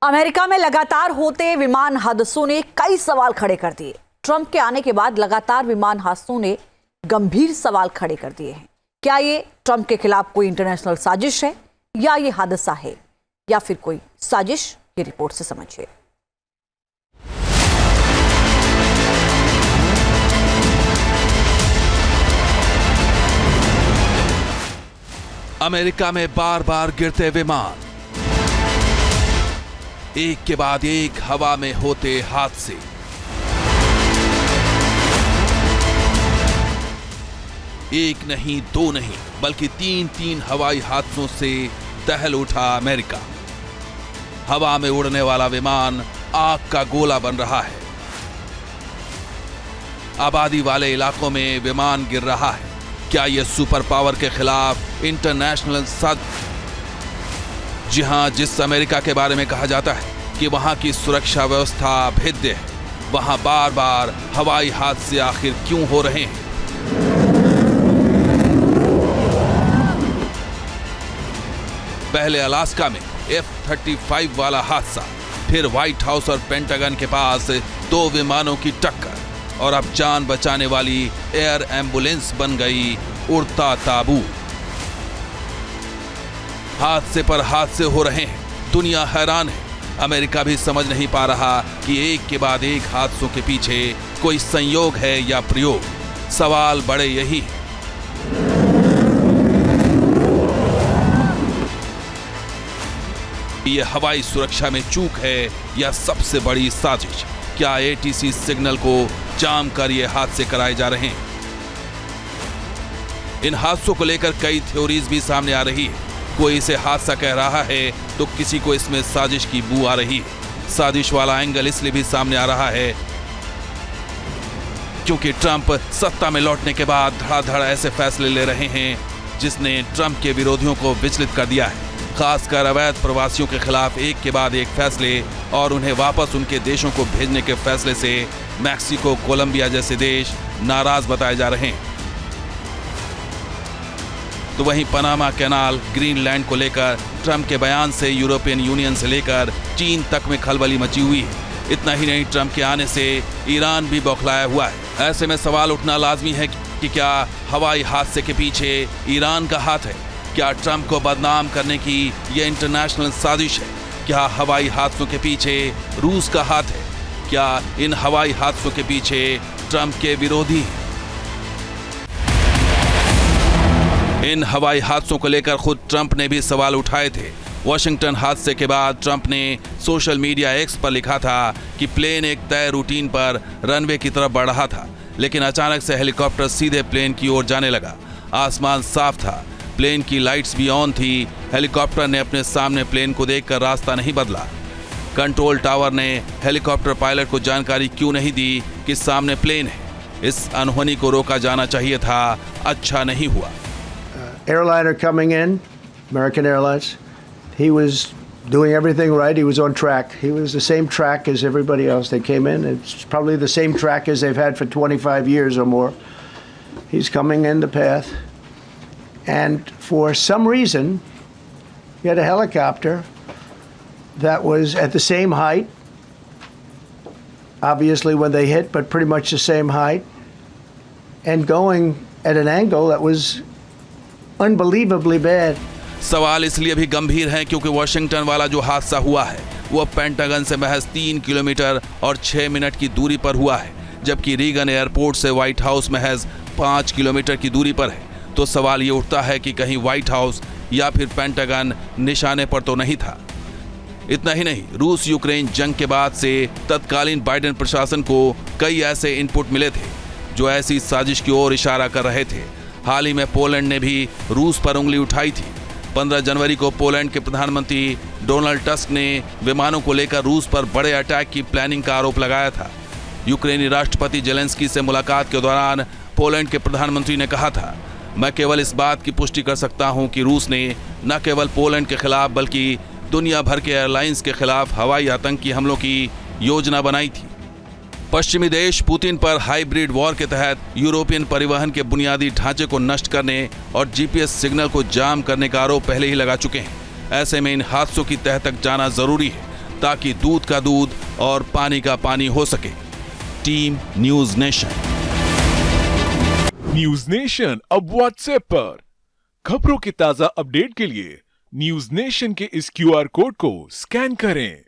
America में लगातार होते विमान हादसों ने कई सवाल खड़े कर दिए। ट्रंप के आने के बाद लगातार विमान हादसों ने गंभीर सवाल खड़े कर दिए हैं। क्या ये ट्रंप के खिलाफ कोई इंटरनेशनल साजिश है या ये हादसा है या फिर कोई साजिश? ये रिपोर्ट से समझिए। अमेरिका में बार बार गिरते विमान, एक के बाद एक हवा में होते हादसे। एक नहीं, दो नहीं, बल्कि तीन हवाई हादसों से दहल उठा अमेरिका। हवा में उड़ने वाला विमान आग का गोला बन रहा है। आबादी वाले इलाकों में विमान गिर रहा है। क्या यह सुपर पावर के खिलाफ इंटरनेशनल जी हां, जिस अमेरिका के बारे में कहा जाता है कि वहां की सुरक्षा व्यवस्था भेद्य है, वहां बार बार हवाई हादसे आखिर क्यों हो रहे हैं? पहले अलास्का में F-35 वाला हादसा, फिर व्हाइट हाउस और पेंटागन के पास दो विमानों की टक्कर, और अब जान बचाने वाली एयर एम्बुलेंस बन गई उड़ता ताबूत। हादसे पर हादसे हो रहे हैं, दुनिया हैरान है। अमेरिका भी समझ नहीं पा रहा कि एक के बाद एक हादसों के पीछे कोई संयोग है या प्रयोग। सवाल बड़े यही है। ये हवाई सुरक्षा में चूक है या सबसे बड़ी साजिश? क्या ATC सिग्नल को जाम कर ये हादसे कराए जा रहे हैं? इन हादसों को लेकर कई थ्योरीज भी सामने आ रही है। कोई इसे हादसा कह रहा है तो किसी को इसमें साजिश की बू आ रही है। साजिश वाला एंगल इसलिए भी सामने आ रहा है क्योंकि ट्रंप सत्ता में लौटने के बाद धड़ाधड़ ऐसे फैसले ले रहे हैं जिसने ट्रंप के विरोधियों को विचलित कर दिया है। खासकर अवैध प्रवासियों के खिलाफ एक के बाद एक फैसले और उन्हें वापस उनके देशों को भेजने के फैसले से मैक्सिको, कोलंबिया जैसे देश नाराज बताए जा रहे हैं। तो वहीं पनामा कैनाल, ग्रीनलैंड को लेकर ट्रंप के बयान से यूरोपियन यूनियन से लेकर चीन तक में खलबली मची हुई है। इतना ही नहीं, ट्रंप के आने से ईरान भी बौखलाया हुआ है। ऐसे में सवाल उठना लाजमी है कि क्या हवाई हादसे के पीछे ईरान का हाथ है? क्या ट्रंप को बदनाम करने की यह इंटरनेशनल साजिश है? क्या हवाई हादसों के पीछे रूस का हाथ है? क्या इन हवाई हादसों के पीछे ट्रंप के विरोधी हैं? इन हवाई हादसों को लेकर खुद ट्रंप ने भी सवाल उठाए थे। वॉशिंगटन हादसे के बाद ट्रंप ने सोशल मीडिया एक्स पर लिखा था कि प्लेन एक तय रूटीन पर रनवे की तरफ बढ़ रहा था, लेकिन अचानक से हेलीकॉप्टर सीधे प्लेन की ओर जाने लगा। आसमान साफ था, प्लेन की लाइट्स भी ऑन थी। हेलीकॉप्टर ने अपने सामने प्लेन को देखकर रास्ता नहीं बदला। कंट्रोल टावर ने हेलीकॉप्टर पायलट को जानकारी क्यों नहीं दी कि सामने प्लेन है? इस अनहोनी को रोका जाना चाहिए था। अच्छा नहीं हुआ। Airliner coming in, American Airlines, he was doing everything right. He was on track. He was the same track as everybody else that came in. It's probably the same track as they've had for 25 years or more. He's coming in the path. And for some reason, he had a helicopter that was at the same height, obviously when they hit, but pretty much the same height, and going at an angle that was unbelievably bad. सवाल इसलिए भी गंभीर है क्योंकि Washington वाला जो हादसा हुआ है वो पेंटागन से महज 3 किलोमीटर और 6 मिनट की दूरी पर हुआ है, जबकि रीगन एयरपोर्ट से व्हाइट हाउस महज 5 किलोमीटर की दूरी पर है। तो सवाल ये उठता है कि कहीं व्हाइट हाउस या फिर पेंटागन निशाने पर तो नहीं था। इतना ही नहीं, रूस यूक्रेन जंग के बाद से तत्कालीन बाइडेन प्रशासन को कई ऐसे इनपुट मिले थे जो ऐसी साजिश की ओर इशारा कर रहे थे। हाल ही में पोलैंड ने भी रूस पर उंगली उठाई थी। 15 जनवरी को पोलैंड के प्रधानमंत्री डोनाल्ड टस्क ने विमानों को लेकर रूस पर बड़े अटैक की प्लानिंग का आरोप लगाया था। यूक्रेनी राष्ट्रपति जेलेंस्की से मुलाकात के दौरान पोलैंड के प्रधानमंत्री ने कहा था, मैं केवल इस बात की पुष्टि कर सकता हूं कि रूस ने न केवल पोलैंड के खिलाफ बल्कि दुनिया भर के एयरलाइंस के खिलाफ हवाई आतंकी हमलों की योजना बनाई थी। पश्चिमी देश पुतिन पर हाइब्रिड वॉर के तहत यूरोपियन परिवहन के बुनियादी ढांचे को नष्ट करने और GPS सिग्नल को जाम करने का आरोप पहले ही लगा चुके हैं। ऐसे में इन हादसों की तह तक जाना जरूरी है। ताकि दूध का दूध और पानी का पानी हो सके। Team news nation. News nation अब व्हाट्सएप पर खबरों के ताजा अपडेट के लिए न्यूज नेशन के इस QR कोड को स्कैन करें।